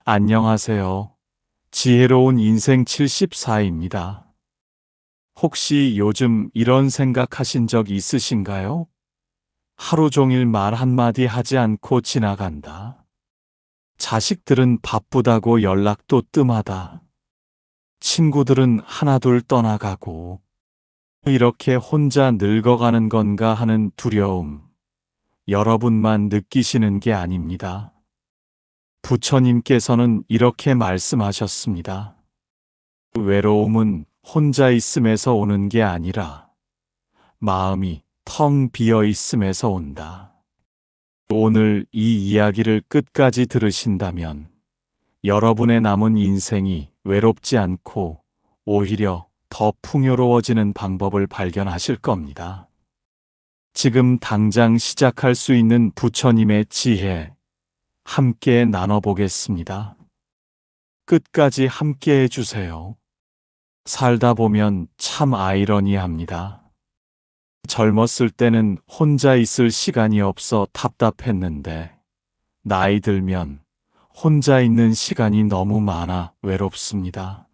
안녕하세요. 지혜로운 인생 74입니다. 혹시 요즘 이런 생각하신 적 있으신가요? 하루 종일 말 한마디 하지 않고 지나간다. 자식들은 바쁘다고 연락도 뜸하다. 친구들은 하나둘 떠나가고, 이렇게 혼자 늙어가는 건가 하는 두려움, 여러분만 느끼시는 게 아닙니다. 부처님께서는 이렇게 말씀하셨습니다. 외로움은 혼자 있음에서 오는 게 아니라 마음이 텅 비어 있음에서 온다. 오늘 이 이야기를 끝까지 들으신다면 여러분의 남은 인생이 외롭지 않고 오히려 더 풍요로워지는 방법을 발견하실 겁니다. 지금 당장 시작할 수 있는 부처님의 지혜, 함께 나눠보겠습니다. 끝까지 함께 해주세요. 살다 보면 참 아이러니합니다. 젊었을 때는 혼자 있을 시간이 없어 답답했는데, 나이 들면 혼자 있는 시간이 너무 많아 외롭습니다.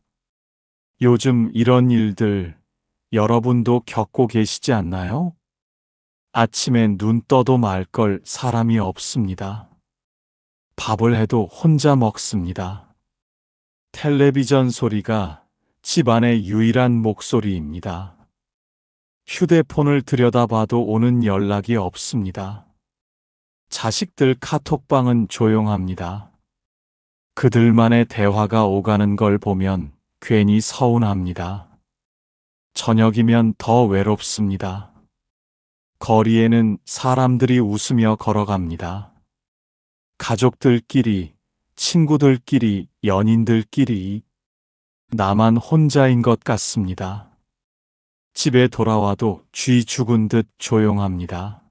요즘 이런 일들 여러분도 겪고 계시지 않나요? 아침에 눈 떠도 말 걸 사람이 없습니다. 밥을 해도 혼자 먹습니다. 텔레비전 소리가 집안의 유일한 목소리입니다. 휴대폰을 들여다봐도 오는 연락이 없습니다. 자식들 카톡방은 조용합니다. 그들만의 대화가 오가는 걸 보면 괜히 서운합니다. 저녁이면 더 외롭습니다. 거리에는 사람들이 웃으며 걸어갑니다. 가족들끼리, 친구들끼리, 연인들끼리, 나만 혼자인 것 같습니다. 집에 돌아와도 쥐 죽은 듯 조용합니다.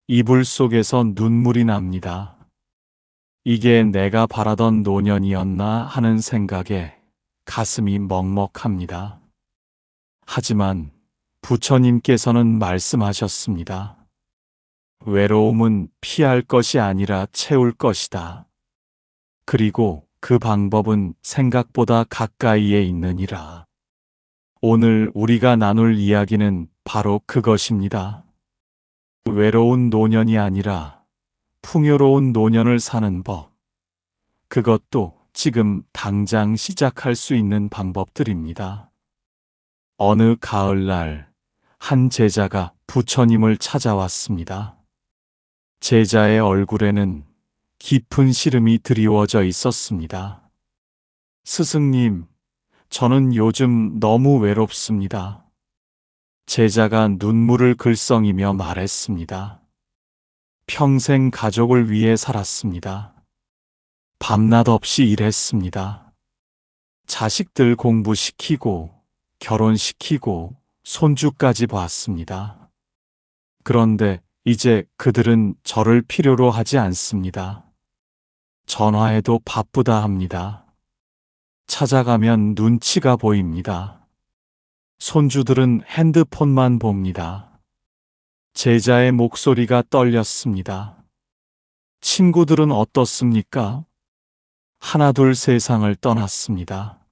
이불 속에서 눈물이 납니다. 이게 내가 바라던 노년이었나 하는 생각에 가슴이 먹먹합니다. 하지만 부처님께서는 말씀하셨습니다. 외로움은 피할 것이 아니라 채울 것이다. 그리고 그 방법은 생각보다 가까이에 있느니라. 오늘 우리가 나눌 이야기는 바로 그것입니다. 외로운 노년이 아니라 풍요로운 노년을 사는 법. 그것도 지금 당장 시작할 수 있는 방법들입니다. 어느 가을날 한 제자가 부처님을 찾아왔습니다. 제자의 얼굴에는 깊은 시름이 드리워져 있었습니다. 스승님, 저는 요즘 너무 외롭습니다. 제자가 눈물을 글썽이며 말했습니다. 평생 가족을 위해 살았습니다. 밤낮 없이 일했습니다. 자식들 공부시키고, 결혼시키고, 손주까지 봤습니다. 그런데 이제 그들은 저를 필요로 하지 않습니다. 전화해도 바쁘다 합니다. 찾아가면 눈치가 보입니다. 손주들은 핸드폰만 봅니다. 제자의 목소리가 떨렸습니다. 친구들은 어떻습니까? 하나둘 세상을 떠났습니다.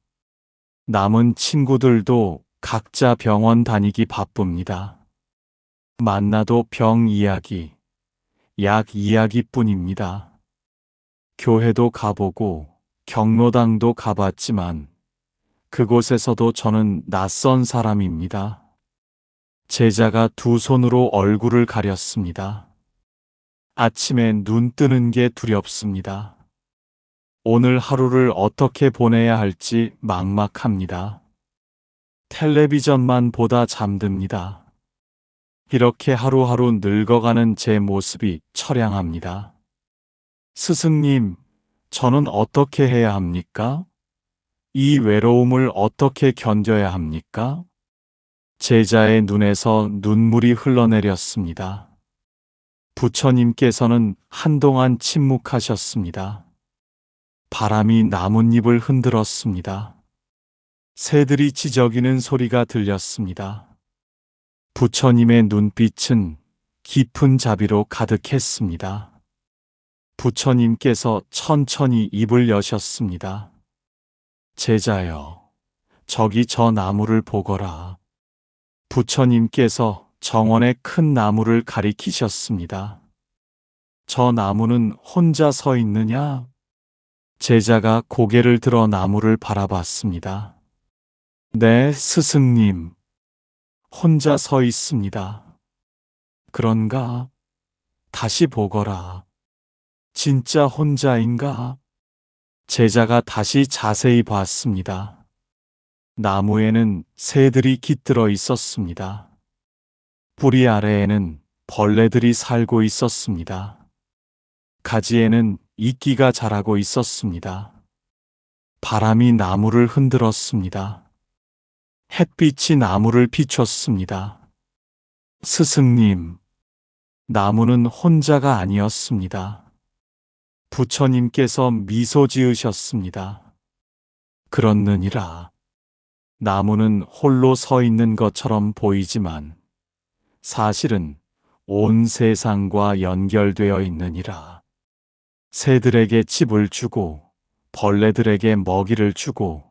남은 친구들도 각자 병원 다니기 바쁩니다. 만나도 병 이야기, 약 이야기뿐입니다. 교회도 가보고 경로당도 가봤지만 그곳에서도 저는 낯선 사람입니다. 제자가 두 손으로 얼굴을 가렸습니다. 아침에 눈 뜨는 게 두렵습니다. 오늘 하루를 어떻게 보내야 할지 막막합니다. 텔레비전만 보다 잠듭니다. 이렇게 하루하루 늙어가는 제 모습이 처량합니다. 스승님, 저는 어떻게 해야 합니까? 이 외로움을 어떻게 견뎌야 합니까? 제자의 눈에서 눈물이 흘러내렸습니다. 부처님께서는 한동안 침묵하셨습니다. 바람이 나뭇잎을 흔들었습니다. 새들이 지저귀는 소리가 들렸습니다. 부처님의 눈빛은 깊은 자비로 가득했습니다. 부처님께서 천천히 입을 여셨습니다. 제자여, 저기 저 나무를 보거라. 부처님께서 정원의 큰 나무를 가리키셨습니다. 저 나무는 혼자 서 있느냐? 제자가 고개를 들어 나무를 바라봤습니다. 네, 스승님. 혼자 서 있습니다. 그런가? 다시 보거라. 진짜 혼자인가? 제자가 다시 자세히 봤습니다. 나무에는 새들이 깃들어 있었습니다. 뿌리 아래에는 벌레들이 살고 있었습니다. 가지에는 이끼가 자라고 있었습니다. 바람이 나무를 흔들었습니다. 햇빛이 나무를 비췄습니다. 스승님, 나무는 혼자가 아니었습니다. 부처님께서 미소 지으셨습니다. 그렇느니라. 나무는 홀로 서 있는 것처럼 보이지만 사실은 온 세상과 연결되어 있느니라. 새들에게 집을 주고 벌레들에게 먹이를 주고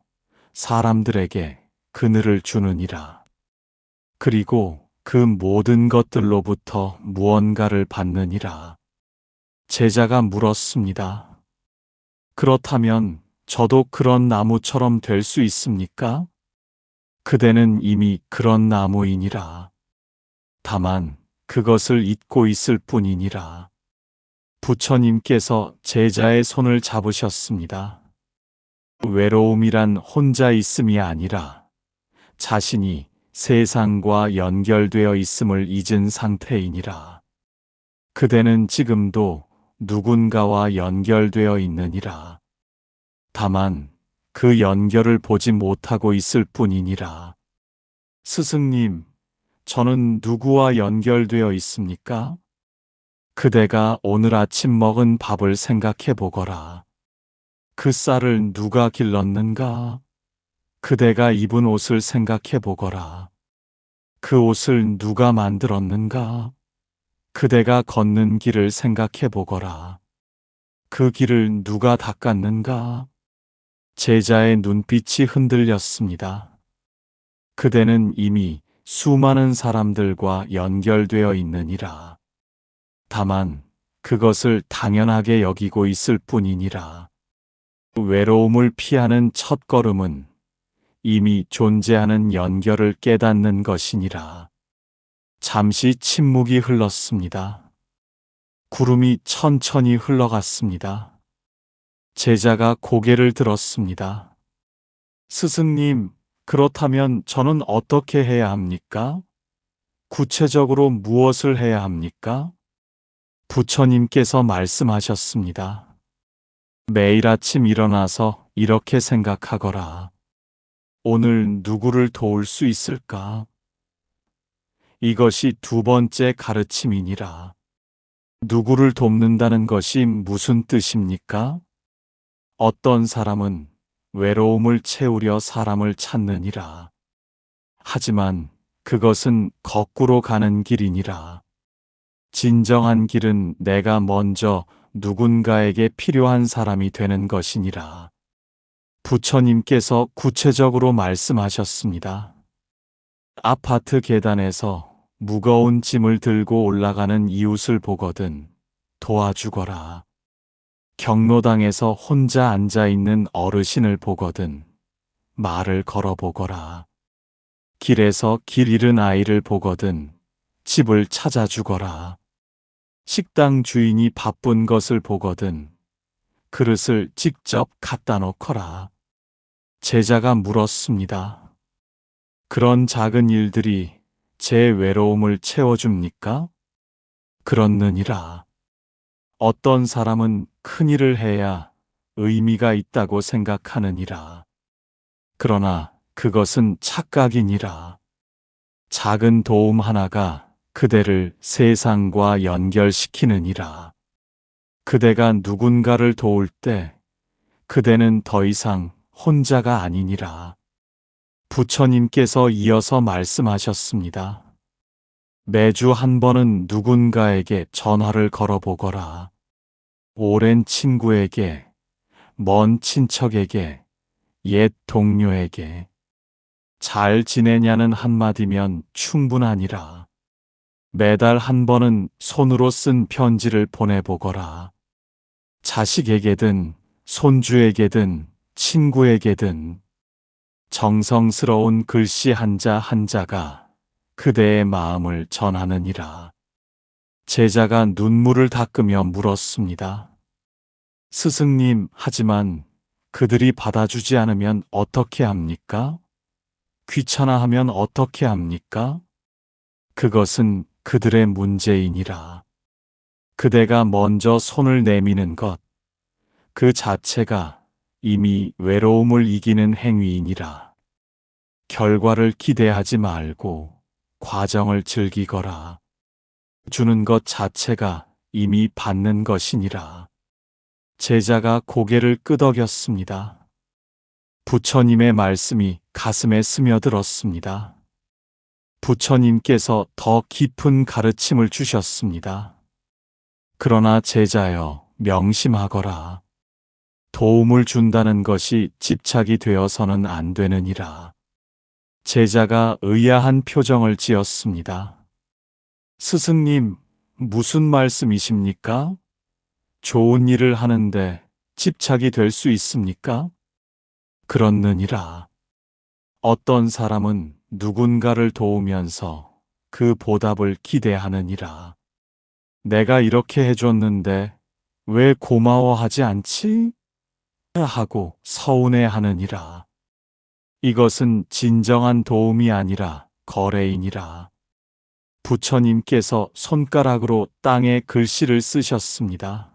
사람들에게 그늘을 주느니라. 그리고 그 모든 것들로부터 무언가를 받느니라. 제자가 물었습니다. 그렇다면 저도 그런 나무처럼 될 수 있습니까? 그대는 이미 그런 나무이니라. 다만 그것을 잊고 있을 뿐이니라. 부처님께서 제자의 손을 잡으셨습니다. 외로움이란 혼자 있음이 아니라 자신이 세상과 연결되어 있음을 잊은 상태이니라. 그대는 지금도 누군가와 연결되어 있느니라. 다만 그 연결을 보지 못하고 있을 뿐이니라. 스승님, 저는 누구와 연결되어 있습니까? 그대가 오늘 아침 먹은 밥을 생각해 보거라. 그 쌀을 누가 길렀는가? 그대가 입은 옷을 생각해 보거라. 그 옷을 누가 만들었는가? 그대가 걷는 길을 생각해 보거라. 그 길을 누가 닦았는가? 제자의 눈빛이 흔들렸습니다. 그대는 이미 수많은 사람들과 연결되어 있느니라. 다만 그것을 당연하게 여기고 있을 뿐이니라. 외로움을 피하는 첫걸음은 이미 존재하는 연결을 깨닫는 것이니라. 잠시 침묵이 흘렀습니다. 구름이 천천히 흘러갔습니다. 제자가 고개를 들었습니다. 스승님, 그렇다면 저는 어떻게 해야 합니까? 구체적으로 무엇을 해야 합니까? 부처님께서 말씀하셨습니다. 매일 아침 일어나서 이렇게 생각하거라. 오늘 누구를 도울 수 있을까? 이것이 두 번째 가르침이니라. 누구를 돕는다는 것이 무슨 뜻입니까? 어떤 사람은 외로움을 채우려 사람을 찾느니라. 하지만 그것은 거꾸로 가는 길이니라. 진정한 길은 내가 먼저 누군가에게 필요한 사람이 되는 것이니라. 부처님께서 구체적으로 말씀하셨습니다. 아파트 계단에서 무거운 짐을 들고 올라가는 이웃을 보거든 도와주거라. 경로당에서 혼자 앉아있는 어르신을 보거든 말을 걸어보거라. 길에서 길 잃은 아이를 보거든 집을 찾아주거라. 식당 주인이 바쁜 것을 보거든 그릇을 직접 갖다 놓거라. 제자가 물었습니다. 그런 작은 일들이 제 외로움을 채워줍니까? 그렇느니라. 어떤 사람은 큰 일을 해야 의미가 있다고 생각하느니라. 그러나 그것은 착각이니라. 작은 도움 하나가 그대를 세상과 연결시키느니라. 그대가 누군가를 도울 때 그대는 더 이상 혼자가 아니니라. 부처님께서 이어서 말씀하셨습니다. 매주 한 번은 누군가에게 전화를 걸어보거라. 오랜 친구에게, 먼 친척에게, 옛 동료에게 잘 지내냐는 한마디면 충분하니라. 매달 한 번은 손으로 쓴 편지를 보내보거라. 자식에게든 손주에게든 친구에게든 정성스러운 글씨 한자 한자가 그대의 마음을 전하느니라. 제자가 눈물을 닦으며 물었습니다. 스승님, 하지만 그들이 받아주지 않으면 어떻게 합니까? 귀찮아하면 어떻게 합니까? 그것은 그들의 문제이니라. 그대가 먼저 손을 내미는 것, 그 자체가 이미 외로움을 이기는 행위이니라. 결과를 기대하지 말고 과정을 즐기거라. 주는 것 자체가 이미 받는 것이니라. 제자가 고개를 끄덕였습니다. 부처님의 말씀이 가슴에 스며들었습니다. 부처님께서 더 깊은 가르침을 주셨습니다. 그러나 제자여, 명심하거라. 도움을 준다는 것이 집착이 되어서는 안 되느니라. 제자가 의아한 표정을 지었습니다. 스승님, 무슨 말씀이십니까? 좋은 일을 하는데 집착이 될 수 있습니까? 그렇느니라. 어떤 사람은 누군가를 도우면서 그 보답을 기대하느니라. 내가 이렇게 해줬는데 왜 고마워하지 않지? 하고 서운해하느니라. 이것은 진정한 도움이 아니라 거래이니라. 부처님께서 손가락으로 땅에 글씨를 쓰셨습니다.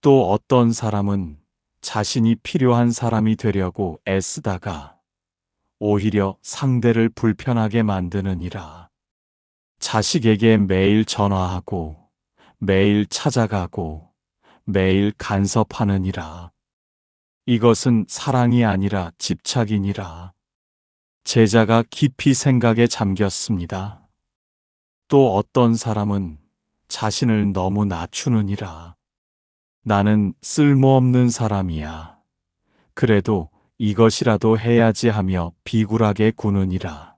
또 어떤 사람은 자신이 필요한 사람이 되려고 애쓰다가 오히려 상대를 불편하게 만드느니라. 자식에게 매일 전화하고 매일 찾아가고 매일 간섭하느니라. 이것은 사랑이 아니라 집착이니라. 제자가 깊이 생각에 잠겼습니다. 또 어떤 사람은 자신을 너무 낮추느니라. 나는 쓸모없는 사람이야. 그래도 이것이라도 해야지 하며 비굴하게 구느니라.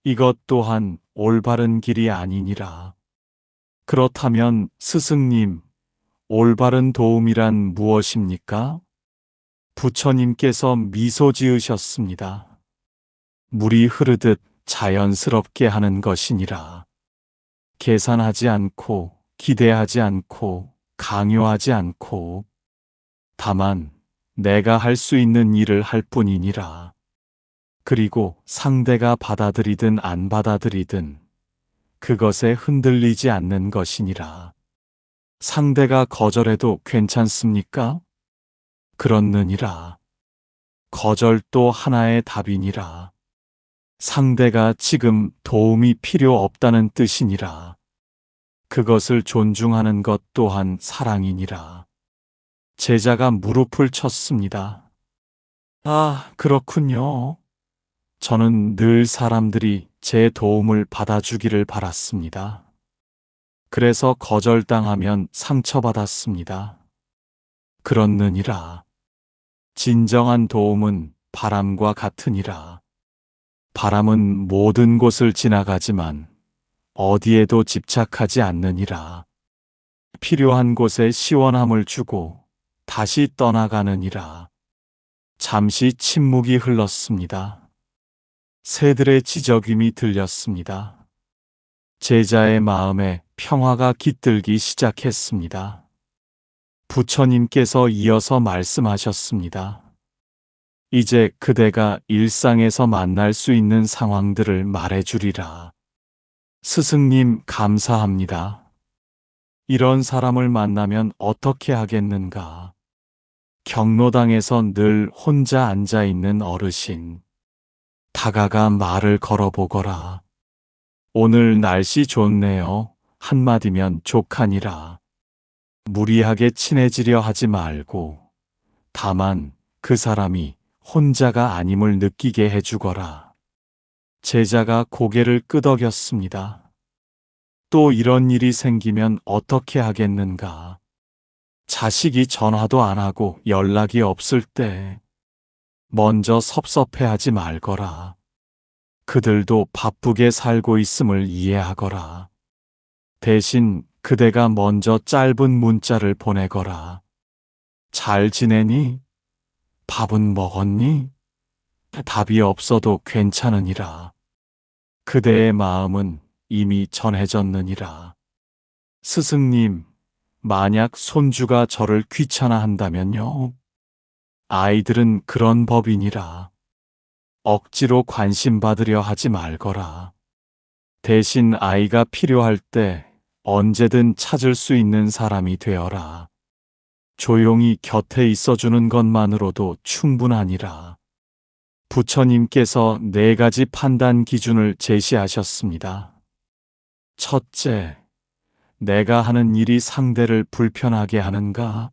이것 또한 올바른 길이 아니니라. 그렇다면 스승님, 올바른 도움이란 무엇입니까? 부처님께서 미소 지으셨습니다. 물이 흐르듯 자연스럽게 하는 것이니라. 계산하지 않고, 기대하지 않고, 강요하지 않고, 다만 내가 할 수 있는 일을 할 뿐이니라. 그리고 상대가 받아들이든 안 받아들이든 그것에 흔들리지 않는 것이니라. 상대가 거절해도 괜찮습니까? 그렇느니라. 거절도 하나의 답이니라. 상대가 지금 도움이 필요 없다는 뜻이니라. 그것을 존중하는 것 또한 사랑이니라. 제자가 무릎을 쳤습니다. 아, 그렇군요. 저는 늘 사람들이 제 도움을 받아주기를 바랐습니다. 그래서 거절당하면 상처받았습니다. 그렇느니라. 진정한 도움은 바람과 같으니라. 바람은 모든 곳을 지나가지만 어디에도 집착하지 않느니라. 필요한 곳에 시원함을 주고 다시 떠나가느니라. 잠시 침묵이 흘렀습니다. 새들의 지저귀이 들렸습니다. 제자의 마음에 평화가 깃들기 시작했습니다. 부처님께서 이어서 말씀하셨습니다. 이제 그대가 일상에서 만날 수 있는 상황들을 말해주리라. 스승님, 감사합니다. 이런 사람을 만나면 어떻게 하겠는가? 경로당에서 늘 혼자 앉아있는 어르신. 다가가 말을 걸어보거라. 오늘 날씨 좋네요. 한마디면 족하니라. 무리하게 친해지려 하지 말고, 다만 그 사람이 혼자가 아님을 느끼게 해주거라. 제자가 고개를 끄덕였습니다. 또 이런 일이 생기면 어떻게 하겠는가? 자식이 전화도 안 하고 연락이 없을 때 먼저 섭섭해하지 말거라. 그들도 바쁘게 살고 있음을 이해하거라. 대신 그대가 먼저 짧은 문자를 보내거라. 잘 지내니? 밥은 먹었니? 답이 없어도 괜찮으니라. 그대의 마음은 이미 전해졌느니라. 스승님, 만약 손주가 저를 귀찮아한다면요. 아이들은 그런 법이니라. 억지로 관심 받으려 하지 말거라. 대신 아이가 필요할 때 언제든 찾을 수 있는 사람이 되어라. 조용히 곁에 있어주는 것만으로도 충분하니라. 부처님께서 4가지 판단 기준을 제시하셨습니다. 첫째, 내가 하는 일이 상대를 불편하게 하는가?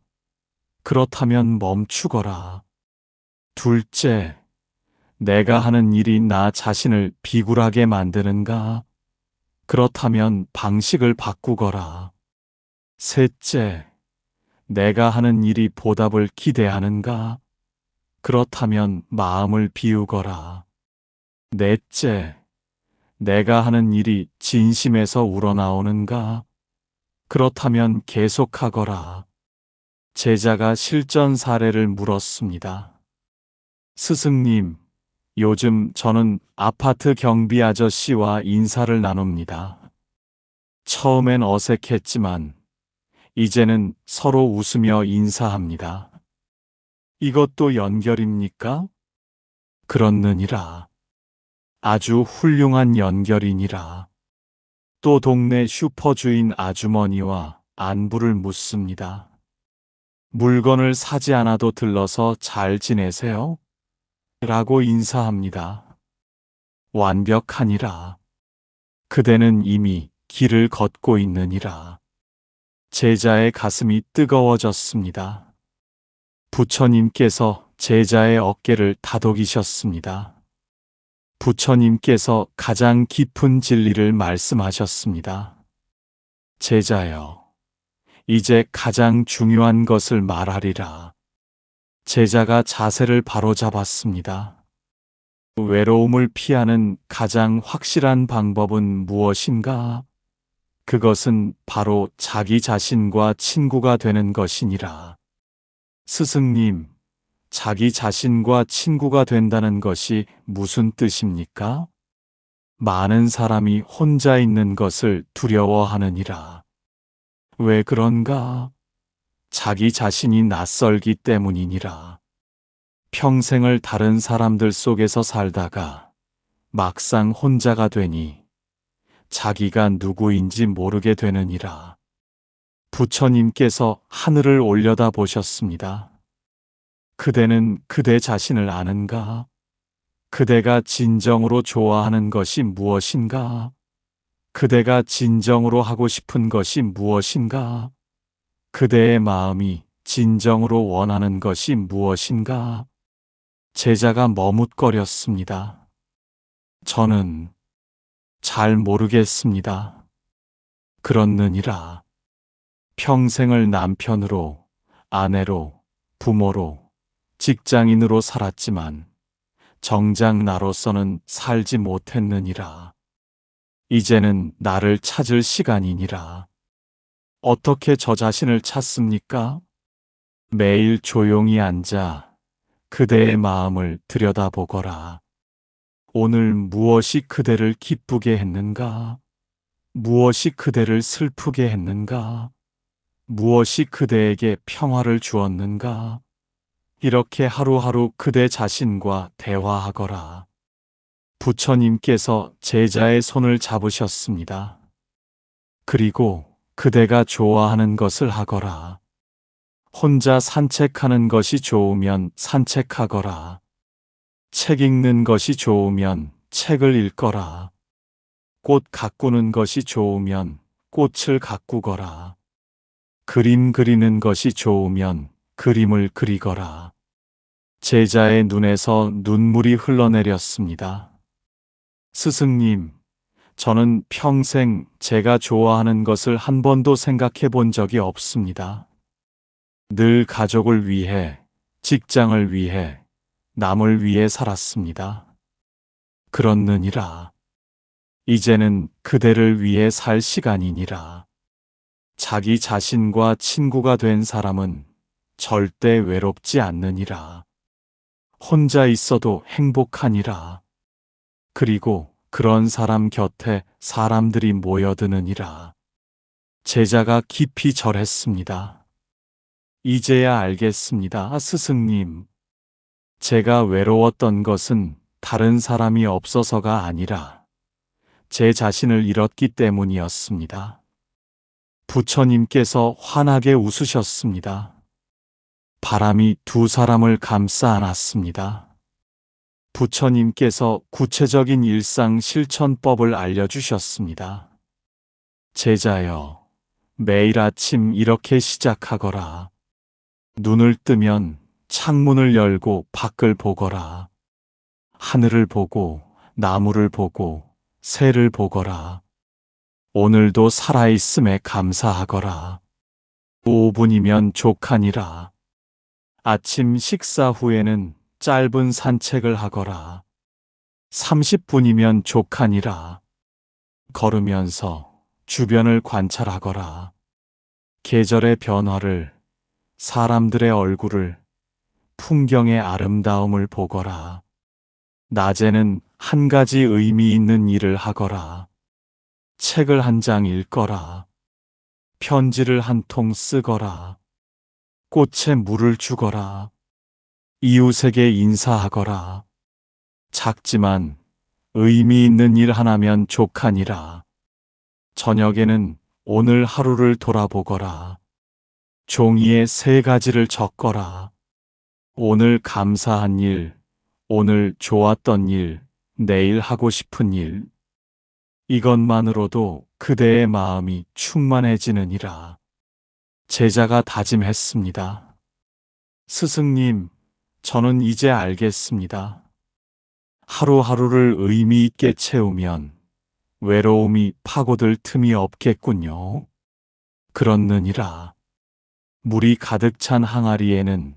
그렇다면 멈추거라. 둘째, 내가 하는 일이 나 자신을 비굴하게 만드는가? 그렇다면 방식을 바꾸거라. 셋째, 내가 하는 일이 보답을 기대하는가? 그렇다면 마음을 비우거라. 넷째, 내가 하는 일이 진심에서 우러나오는가? 그렇다면 계속하거라. 제자가 실전 사례를 물었습니다. 스승님, 요즘 저는 아파트 경비 아저씨와 인사를 나눕니다. 처음엔 어색했지만 이제는 서로 웃으며 인사합니다. 이것도 연결입니까? 그렇느니라. 아주 훌륭한 연결이니라. 또 동네 슈퍼주인 아주머니와 안부를 묻습니다. 물건을 사지 않아도 들러서 잘 지내세요? 라고 인사합니다. 완벽하니라. 그대는 이미 길을 걷고 있느니라. 제자의 가슴이 뜨거워졌습니다. 부처님께서 제자의 어깨를 다독이셨습니다. 부처님께서 가장 깊은 진리를 말씀하셨습니다. 제자여, 이제 가장 중요한 것을 말하리라. 제자가 자세를 바로잡았습니다. 외로움을 피하는 가장 확실한 방법은 무엇인가? 그것은 바로 자기 자신과 친구가 되는 것이니라. 스승님, 자기 자신과 친구가 된다는 것이 무슨 뜻입니까? 많은 사람이 혼자 있는 것을 두려워하느니라. 왜 그런가? 자기 자신이 낯설기 때문이니라. 평생을 다른 사람들 속에서 살다가 막상 혼자가 되니 자기가 누구인지 모르게 되느니라. 부처님께서 하늘을 올려다 보셨습니다. 그대는 그대 자신을 아는가? 그대가 진정으로 좋아하는 것이 무엇인가? 그대가 진정으로 하고 싶은 것이 무엇인가? 그대의 마음이 진정으로 원하는 것이 무엇인가? 제자가 머뭇거렸습니다. 저는 잘 모르겠습니다. 그렇느니라. 평생을 남편으로, 아내로, 부모로, 직장인으로 살았지만 정작 나로서는 살지 못했느니라. 이제는 나를 찾을 시간이니라. 어떻게 저 자신을 찾습니까? 매일 조용히 앉아 그대의 마음을 들여다보거라. 오늘 무엇이 그대를 기쁘게 했는가? 무엇이 그대를 슬프게 했는가? 무엇이 그대에게 평화를 주었는가? 이렇게 하루하루 그대 자신과 대화하거라. 부처님께서 제자의 손을 잡으셨습니다. 그리고 그대가 좋아하는 것을 하거라. 혼자 산책하는 것이 좋으면 산책하거라. 책 읽는 것이 좋으면 책을 읽거라. 꽃 가꾸는 것이 좋으면 꽃을 가꾸거라. 그림 그리는 것이 좋으면 그림을 그리거라. 제자의 눈에서 눈물이 흘러내렸습니다. 스승님, 저는 평생 제가 좋아하는 것을 한 번도 생각해 본 적이 없습니다. 늘 가족을 위해, 직장을 위해, 남을 위해 살았습니다. 그렇느니라. 이제는 그대를 위해 살 시간이니라. 자기 자신과 친구가 된 사람은 절대 외롭지 않느니라. 혼자 있어도 행복하니라. 그리고 그런 사람 곁에 사람들이 모여드느니라. 제자가 깊이 절했습니다. 이제야 알겠습니다, 스승님. 제가 외로웠던 것은 다른 사람이 없어서가 아니라 제 자신을 잃었기 때문이었습니다. 부처님께서 환하게 웃으셨습니다. 바람이 두 사람을 감싸 안았습니다. 부처님께서 구체적인 일상 실천법을 알려주셨습니다. 제자여, 매일 아침 이렇게 시작하거라. 눈을 뜨면 창문을 열고 밖을 보거라. 하늘을 보고 나무를 보고 새를 보거라. 오늘도 살아있음에 감사하거라. 5분이면 족하니라. 아침 식사 후에는 짧은 산책을 하거라. 30분이면 족하니라. 걸으면서 주변을 관찰하거라. 계절의 변화를, 사람들의 얼굴을, 풍경의 아름다움을 보거라. 낮에는 한 가지 의미 있는 일을 하거라. 책을 한 장 읽거라. 편지를 한 통 쓰거라. 꽃에 물을 주거라. 이웃에게 인사하거라. 작지만 의미 있는 일 하나면 족하니라. 저녁에는 오늘 하루를 돌아보거라. 종이에 3가지를 적거라. 오늘 감사한 일, 오늘 좋았던 일, 내일 하고 싶은 일. 이것만으로도 그대의 마음이 충만해지느니라. 제자가 다짐했습니다. 스승님, 저는 이제 알겠습니다. 하루하루를 의미 있게 채우면 외로움이 파고들 틈이 없겠군요. 그렇느니라. 물이 가득 찬 항아리에는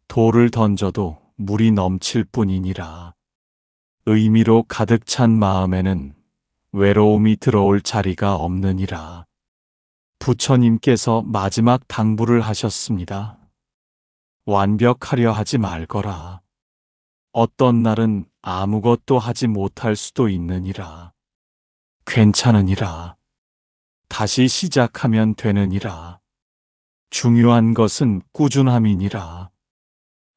돌을 던져도 물이 넘칠 뿐이니라. 의미로 가득 찬 마음에는 외로움이 들어올 자리가 없느니라. 부처님께서 마지막 당부를 하셨습니다. 완벽하려 하지 말거라. 어떤 날은 아무것도 하지 못할 수도 있느니라. 괜찮으니라. 다시 시작하면 되느니라. 중요한 것은 꾸준함이니라.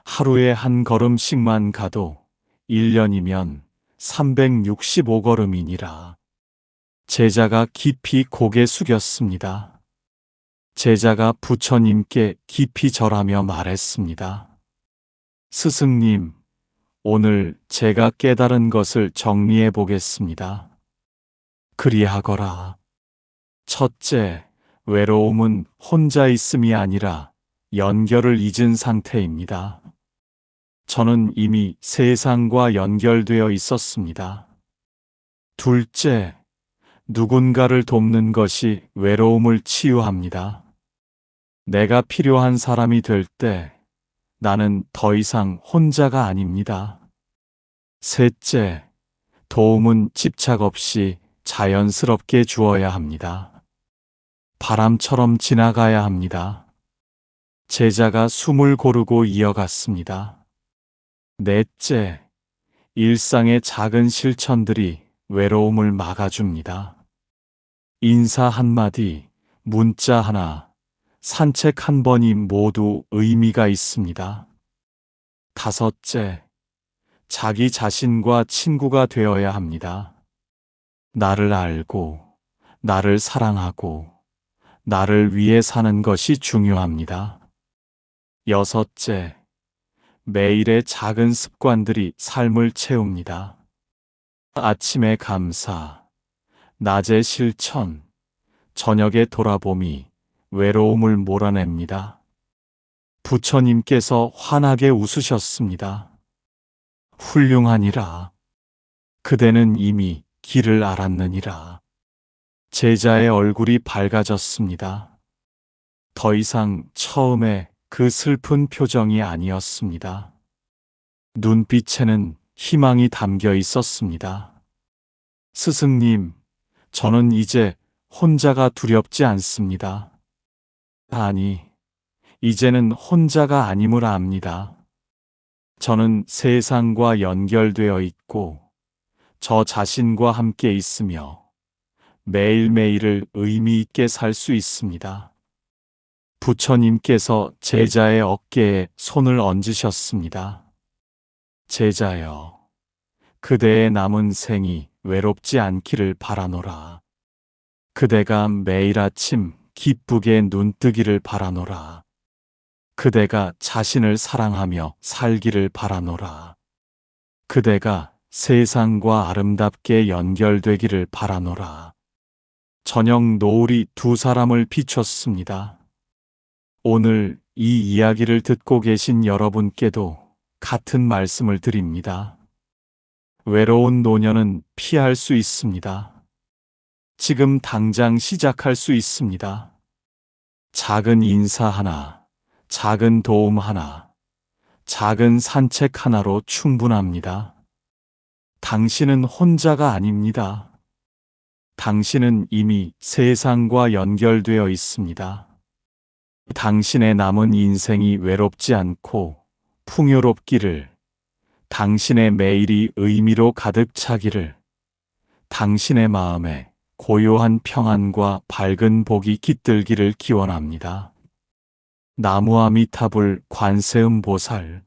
하루에 한 걸음씩만 가도 1년이면 365걸음이니라. 제자가 깊이 고개 숙였습니다. 제자가 부처님께 깊이 절하며 말했습니다. 스승님, 오늘 제가 깨달은 것을 정리해 보겠습니다. 그리하거라. 첫째, 외로움은 혼자 있음이 아니라 연결을 잊은 상태입니다. 저는 이미 세상과 연결되어 있었습니다. 둘째, 누군가를 돕는 것이 외로움을 치유합니다. 내가 필요한 사람이 될 때 나는 더 이상 혼자가 아닙니다. 셋째, 도움은 집착 없이 자연스럽게 주어야 합니다. 바람처럼 지나가야 합니다. 제자가 숨을 고르고 이어갔습니다. 넷째, 일상의 작은 실천들이 외로움을 막아줍니다. 인사 한마디, 문자 하나, 산책 한 번이 모두 의미가 있습니다. 다섯째, 자기 자신과 친구가 되어야 합니다. 나를 알고, 나를 사랑하고, 나를 위해 사는 것이 중요합니다. 여섯째, 매일의 작은 습관들이 삶을 채웁니다. 아침에 감사, 낮에 실천, 저녁에 돌아봄이 외로움을 몰아냅니다. 부처님께서 환하게 웃으셨습니다. 훌륭하니라. 그대는 이미 길을 알았느니라. 제자의 얼굴이 밝아졌습니다. 더 이상 처음에 그 슬픈 표정이 아니었습니다. 눈빛에는 희망이 담겨 있었습니다. 스승님, 저는 이제 혼자가 두렵지 않습니다. 아니, 이제는 혼자가 아님을 압니다. 저는 세상과 연결되어 있고 저 자신과 함께 있으며 매일매일을 의미 있게 살 수 있습니다. 부처님께서 제자의 어깨에 손을 얹으셨습니다. 제자여, 그대의 남은 생이 외롭지 않기를 바라노라. 그대가 매일 아침 기쁘게 눈뜨기를 바라노라. 그대가 자신을 사랑하며 살기를 바라노라. 그대가 세상과 아름답게 연결되기를 바라노라. 저녁 노을이 두 사람을 비췄습니다. 오늘 이 이야기를 듣고 계신 여러분께도 같은 말씀을 드립니다. 외로운 노년은 피할 수 있습니다. 지금 당장 시작할 수 있습니다. 작은 인사 하나, 작은 도움 하나, 작은 산책 하나로 충분합니다. 당신은 혼자가 아닙니다. 당신은 이미 세상과 연결되어 있습니다. 당신의 남은 인생이 외롭지 않고 풍요롭기를, 당신의 매일이 의미로 가득 차기를, 당신의 마음에 고요한 평안과 밝은 복이 깃들기를 기원합니다. 나무아미타불 관세음보살